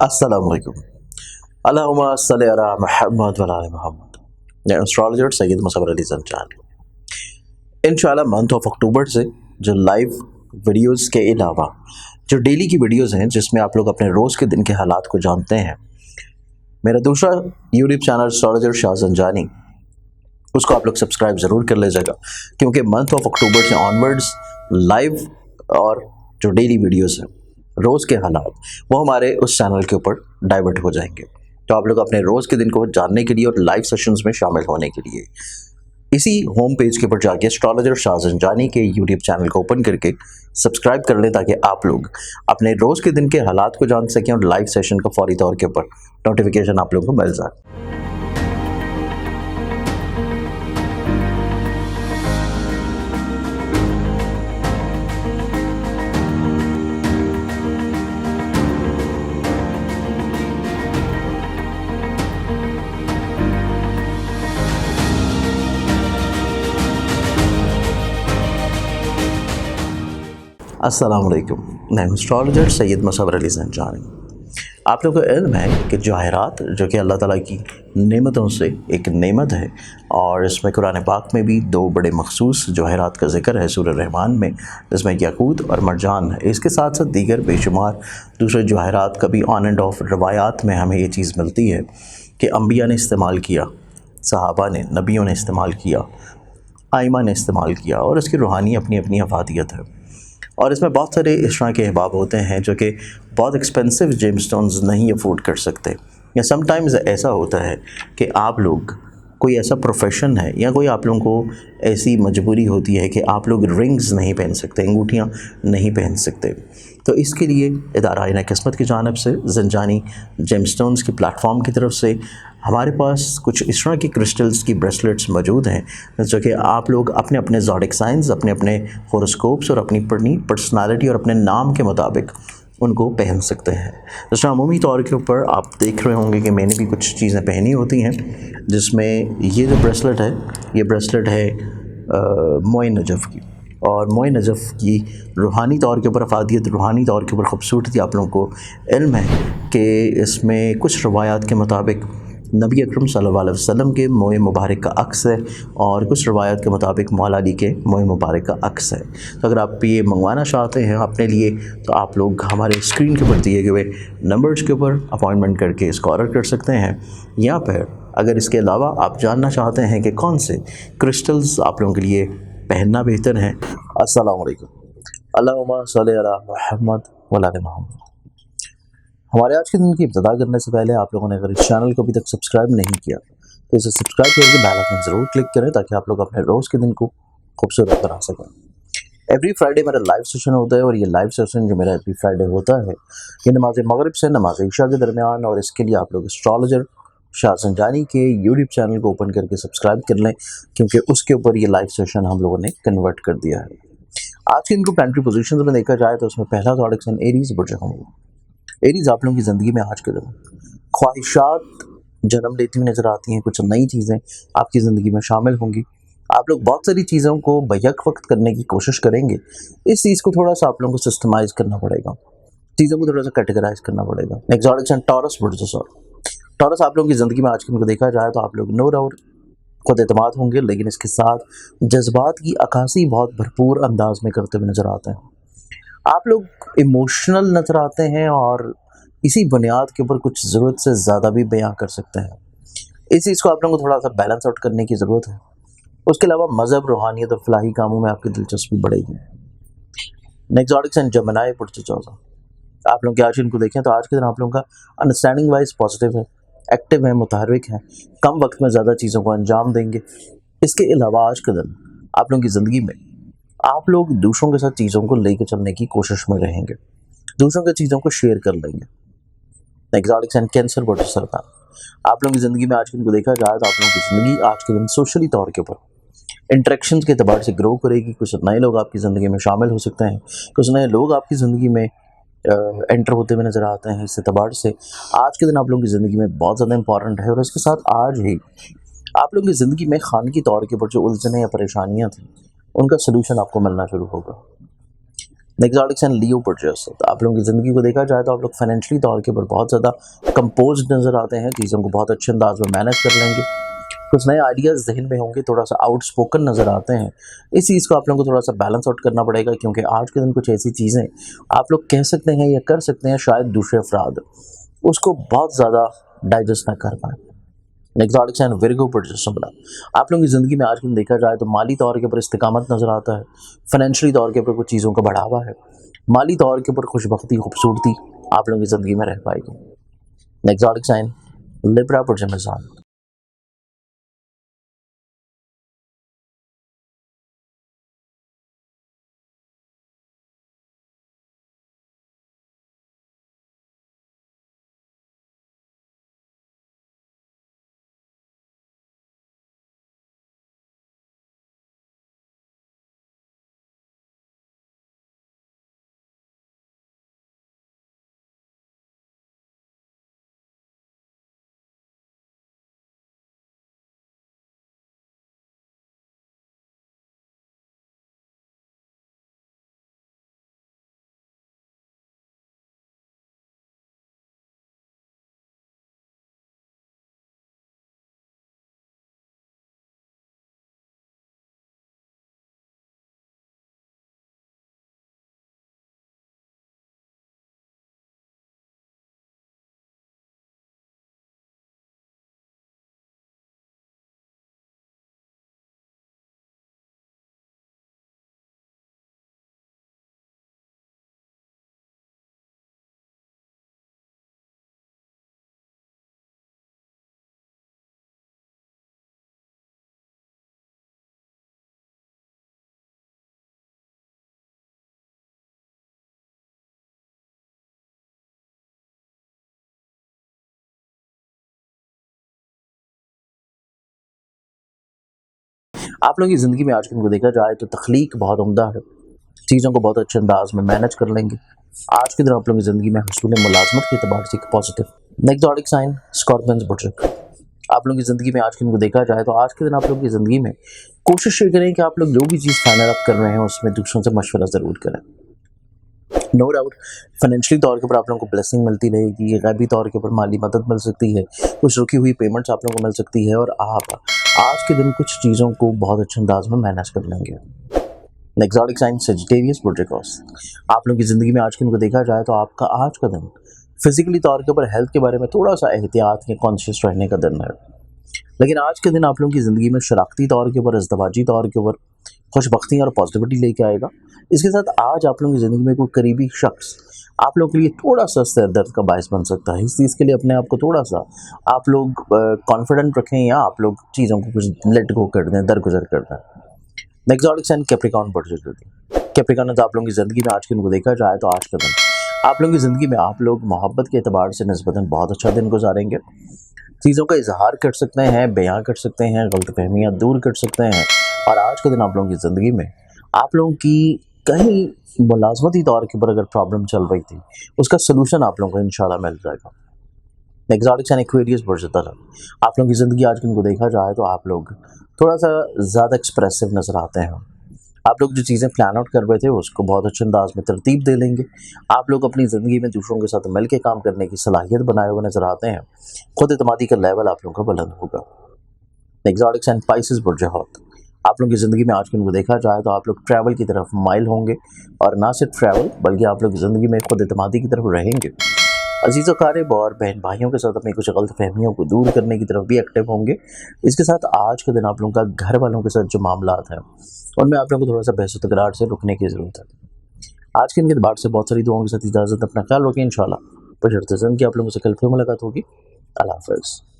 अस्सलाम वालेकुम। अल्लाहुम्मा सल्लि अला मुहम्मद व अला आलि मुहम्मद। मैं एस्ट्रोलॉजर सैयद मुसव्वर अली ज़ंजानी। इंशाल्लाह मंथ ऑफ अक्टूबर से जो लाइव वीडियोस के अलावा जो डेली की वीडियोस हैं जिसमें आप लोग अपने रोज़ के दिन के हालात को जानते हैं, मेरा दूसरा YouTube channel astrologer Shah Zanjani, उसको आप लोग सब्सक्राइब ज़रूर कर लीजिएगा, क्योंकि मंथ ऑफ अक्टूबर से ऑनवर्ड्स लाइव और जो डेली वीडियोस हैं रोज़ के हालात वो हमारे उस चैनल के ऊपर डाइवर्ट हो जाएंगे। तो आप लोग अपने रोज़ के दिन को जानने के लिए और लाइव सेशंस में शामिल होने के लिए इसी होम पेज के ऊपर जाके एस्ट्रोलॉजर शाह ज़ंजानी के यूट्यूब चैनल को ओपन करके सब्सक्राइब कर लें, ताकि आप लोग अपने रोज़ के दिन के हालात को जान सकें और लाइव सेशन का फौरी तौर के ऊपर नोटिफिकेशन आप लोगों को मिल जाए। अस्सलाम वालेकुम। मैं एस्ट्रोलॉजर सैयद मुसव्वर अली ज़ंजानी। आप लोगों को इल्म है कि जवाहरात जो कि अल्लाह ताला की नेमतों से एक नेमत है, और इसमें कुरान पाक में भी दो बड़े मखसूस जवाहरात का जिक्र है सूरह रहमान में, जिसमें याकूत और मरजान है। इसके साथ साथ दीगर बेशुमार दूसरे जवाहरात का भी ऑन एंड ऑफ रवायात में हमें ये चीज़ मिलती है कि अम्बिया ने इस्तेमाल किया, सहाबा ने, नबियों ने इस्तेमाल किया, आइमा ने इस्तेमाल किया, और इसकी रूहानी अपनी अपनी अफादियत है। और इसमें बहुत सारे इस तरह के अहबाब होते हैं जो कि बहुत एक्सपेंसिव जेमस्टोन्स नहीं अफोर्ड कर सकते, या समटाइम्स ऐसा होता है कि आप लोग कोई ऐसा प्रोफेशन है या कोई आप लोगों को ऐसी मजबूरी होती है कि आप लोग रिंग्स नहीं पहन सकते, अंगूठियाँ नहीं पहन सकते। तो इसके लिए इदारा आईना किस्मत की जानिब से ज़ंजानी जेमस्टोन्स की प्लेटफॉर्म की तरफ से हमारे पास कुछ इस तरह की क्रिस्टल्स की ब्रेसलेट्स मौजूद हैं जो कि आप लोग अपने अपने ज़ोडिक साइंस, अपने अपने होरोस्कोप्स और अपनी पर्सनालिटी और अपने नाम के मुताबिक उनको पहन सकते हैं। जिस तरह अमूमी तौर के ऊपर आप देख रहे होंगे कि मैंने भी कुछ चीज़ें पहनी होती हैं, जिसमें ये जो ब्रेसलेट है, ये ब्रेसलेट है मोइन नजफ़ की, और मोइन नजफ़ की रूहानी तौर के ऊपर अफादियत, रूहानी तौर के ऊपर ख़ूबसूरती आप लोगों को इल्म है कि इसमें कुछ रवायात के मुताबिक नबी अकरम सल्लल्लाहु अलैहि वसल्लम के मोए मुबारक का अक्स है, और कुछ रवायत के मुताबिक मौला अली के मोए मुबारक का अक्स है। तो अगर आप ये मंगवाना चाहते हैं अपने लिए, तो आप लोग हमारे स्क्रीन के ऊपर दिए गए नंबर्स के ऊपर अपॉइंटमेंट करके इसको ऑर्डर कर सकते हैं। या फिर अगर इसके अलावा आप जानना चाहते हैं कि कौन से क्रिस्टल्स आप लोगों के लिए पहनना बेहतर है। अस्सलाम वालेकुम। अल्लाहुम्मा सल्लि अला मुहम्मद व अला आलि मुहम्मद। हमारे आज के दिन की इब्तिदा करने से पहले आप लोगों ने अगर इस चैनल को अभी तक सब्सक्राइब नहीं किया तो इसे सब्सक्राइब करके बेल आइकन ज़रूर क्लिक करें, ताकि आप लोग अपने रोज़ के दिन को खूबसूरत बना सकें। एवरी फ्राइडे मेरा लाइव सेशन होता है, और ये लाइव सेशन जो मेरा एवरी फ्राइडे होता है ये नमाज मगरिब से नमाज इशा के दरमियान, और इसके लिए आप लोग एस्ट्रोलॉजर शाह ज़ंजानी के यूट्यूब चैनल को ओपन करके सब्सक्राइब कर लें, क्योंकि उसके ऊपर ये लाइव सेशन हम लोगों ने कन्वर्ट कर दिया है। आज के इनको प्लानिटरी पोजीशंस में देखा जाए तो उसमें पहला ज़ोडिक साइन एरीज़ बुर्ज हमूल। एरीज़ आप लोगों की ज़िंदगी में आज के दिन ख्वाहिशात जन्म लेती हुई नज़र आती हैं, कुछ नई चीज़ें आपकी ज़िंदगी में शामिल होंगी। आप लोग बहुत सारी चीज़ों को बैक वक्त करने की कोशिश करेंगे। इस चीज़ को थोड़ा सा आप लोगों को सिस्टमाइज़ करना पड़ेगा, चीज़ों को थोड़ा सा कैटेगराइज करना पड़ेगा। एक्सोटिक साइन टॉरस बुर्ज सॉर। टॉरस आप लोगों की ज़िंदगी में आज के दिन को देखा जाए तो आप लोग नो डाउट खुद एतमाद होंगे, लेकिन इसके साथ जज्बात की अक्कासी बहुत भरपूर अंदाज में करते हुए नज़र आते हैं। आप लोग इमोशनल नज़र आते हैं, और इसी बुनियाद के ऊपर कुछ ज़रूरत से ज़्यादा भी बयां कर सकते हैं। इस चीज़ को आप लोगों को थोड़ा सा बैलेंस आउट करने की ज़रूरत है। उसके अलावा मज़हब, रूहानियत और फलाही कामों में आपकी दिलचस्पी बढ़ेगी। नेक्स्ट साइन जमनाई बुर्ज चौसा। आप लोग के आज इनको देखें तो आज के दिन आप लोगों का अंडरस्टैंडिंग वाइज पॉजिटिव है, एक्टिव है, मुतहर्रिक है, कम वक्त में ज़्यादा चीज़ों को अंजाम देंगे। इसके अलावा आज के दिन आप लोगों की ज़िंदगी में आप लोग दूसरों के साथ चीज़ों को लेकर चलने की कोशिश में रहेंगे, दूसरों की चीज़ों को शेयर कर लेंगे। एक्सोटिक साइन कैंसर बुर्ज सरतान। आप लोगों की ज़िंदगी में आज के दिन को देखा जाए तो आप लोगों की ज़िंदगी आज के दिन सोशली तौर के ऊपर इंटरेक्शन के अतबार से ग्रो करेगी। कुछ नए लोग आपकी ज़िंदगी में शामिल हो सकते हैं, कुछ नए लोग आपकी ज़िंदगी में एंटर होते हुए नज़र आते हैं। इस एतबार से आज के दिन आप लोगों की ज़िंदगी में बहुत ज़्यादा इंपॉर्टेंट है, और इसके साथ आज ही आप लोगों की ज़िंदगी में खानगी तौर के ऊपर जो उलझनें या परेशानियाँ थी, उनका सलूशन आपको मिलना शुरू होगा। नेक्स्ट zodiac sign लियो बर्चर्स। तो आप लोगों की ज़िंदगी को देखा जाए तो आप लोग फाइनेंशियली तौर के ऊपर बहुत ज़्यादा कंपोज्ड नज़र आते हैं, चीज़ों को बहुत अच्छे अंदाज में मैनेज कर लेंगे, कुछ नए आइडियाज़ ज़हन में होंगे, थोड़ा सा आउटस्पोकन नज़र आते हैं। इस चीज़ को आप लोगों को थोड़ा सा बैलेंस आउट करना पड़ेगा, क्योंकि आज के दिन कुछ ऐसी चीज़ें आप लोग कह सकते हैं या कर सकते हैं, शायद दूसरे अफराद उसको बहुत ज़्यादा डाइजेस्ट ना कर पाएँ। नेक्स्ट zodiac sign विर्गो बड़ा। आप लोगों की ज़िंदगी में आज भी देखा जाए तो माली तौर के ऊपर इस्तिकामत नज़र आता है, फाइनेंशियली तौर के ऊपर कुछ चीज़ों का बढ़ावा है, माली तौर के ऊपर खुशबख्ती खूबसूरती आप लोगों की ज़िंदगी में रह पाएगी। Next zodiac sign Libra Meezan. आप लोगों की ज़िंदगी में आज के दिन को देखा जाए तो तख्लीक बहुत उम्दा है, चीज़ों को बहुत अच्छे अंदाज में मैनेज कर लेंगे। आज के दिन आप लोगों की ज़िंदगी में हसूल मुलाजमत के अतबार से एक positive. Next zodiac sign scorpions बुजुर्ग। आप लोगों की ज़िंदगी में आज के दिन को देखा जाए तो आज के दिन आप लोगों की ज़िंदगी में कोशिश ये करें कि आप लोग जो भी चीज़ फाइनल अप कर रहे हैं उसमें दूसरों से मशवरा ज़रूर करें। नो डाउट फाइनेंशियली तौर के ऊपर आप लोगों को ब्लेसिंग मिलती रहेगी, गैबी तौर के ऊपर माली मदद मिल सकती है, कुछ रुकी हुई पेमेंट्स आप लोगों को मिल सकती है, और आप आज के दिन कुछ चीज़ों को बहुत अच्छे अंदाज में मैनेज कर लेंगे। नेक्स्ट zodiac sign सेजिटेरियस बुजुर्ग। आप लोगों की ज़िंदगी में आज के दिन को देखा जाए तो आपका आज का दिन फिजिकली तौर के ऊपर हेल्थ के बारे में थोड़ा सा एहतियात या कॉन्शियस रहने का दिन है, लेकिन आज के दिन आप लोगों की ज़िंदगी में शराकती तौर के ऊपर, इज़्दवाजी तौर के ऊपर खुशबख्ती और पॉजिटिविटी लेके आएगा। इसके साथ आज आप लोगों की ज़िंदगी में कोई करीबी शख्स आप लोगों के लिए थोड़ा सा सर दर्द का बायस बन सकता है। इस चीज़ के लिए अपने आप को थोड़ा सा आप लोग कॉन्फिडेंट रखें, या आप लोग चीज़ों को कुछ लेट गो कर दें, दरगुजर कर दें। नेक्स्ट zodiac sign कैप्रिकॉर्न बुजुर्ग। कैप्रिकॉर्न तो आप लोगों की ज़िंदगी में आज के दिन को देखा जाए तो आज का दिन आप लोगों की ज़िंदगी में आप लोग मोहब्बत के अतबार से निस्बतन बहुत अच्छा दिन गुजारेंगे, चीज़ों का इजहार कर सकते हैं, बयां कर सकते हैं, गलतफहमियाँ दूर कर सकते हैं, और आज के दिन आप लोगों की ज़िंदगी में आप लोगों की कहीं मुलाजमती तौर के ऊपर अगर प्रॉब्लम चल रही थी उसका सलूशन आप लोगों को इंशाल्लाह मिल जाएगा। नेक्स्ट zodiac sign एक्वेरियस बुजुर्ग। आप लोगों की ज़िंदगी आज के दिन को देखा जाए तो आप लोग थोड़ा सा ज़्यादा एक्सप्रेसिव नज़र आते हैं, आप लोग जो चीज़ें प्लान आउट कर रहे थे उसको बहुत अच्छे अंदाज में तरतीब दे लेंगे, आप लोग अपनी ज़िंदगी में दूसरों के साथ मिल के काम करने की सलाहियत बनाए हुए नज़र आते हैं, खुद एतमादी का लेवल आप लोगों का बुलंद होगा। नेक्स्ट zodiac sign पाइसेस बुर्जहौत। आप लोगों की ज़िंदगी में आज के दिन को देखा जाए तो आप लोग ट्रैवल की तरफ माइल होंगे, और ना सिर्फ ट्रैवल बल्कि आप लोग ज़िंदगी में खुद एतमादी की तरफ रहेंगे, अजीज़ क़ारिब और बहन भाइयों के साथ अपनी कुछ गलत फहमियों को दूर करने की तरफ भी एक्टिव होंगे। इसके साथ आज के दिन आप लोगों का घर वालों के साथ जो मामलात हैं उनमें आप लोगों को थोड़ा सा बहस तकरार से रुकने की ज़रूरत है। आज के दिन के बाद से बहुत सारी दुआओं के साथ इजाज़त, अपना ख्याल रखें। इंशाल्लाह बशर्ते ज़न कि आप लोगों से कल फिर मुलाकात होगी। अल्लाह हाफ़िज़।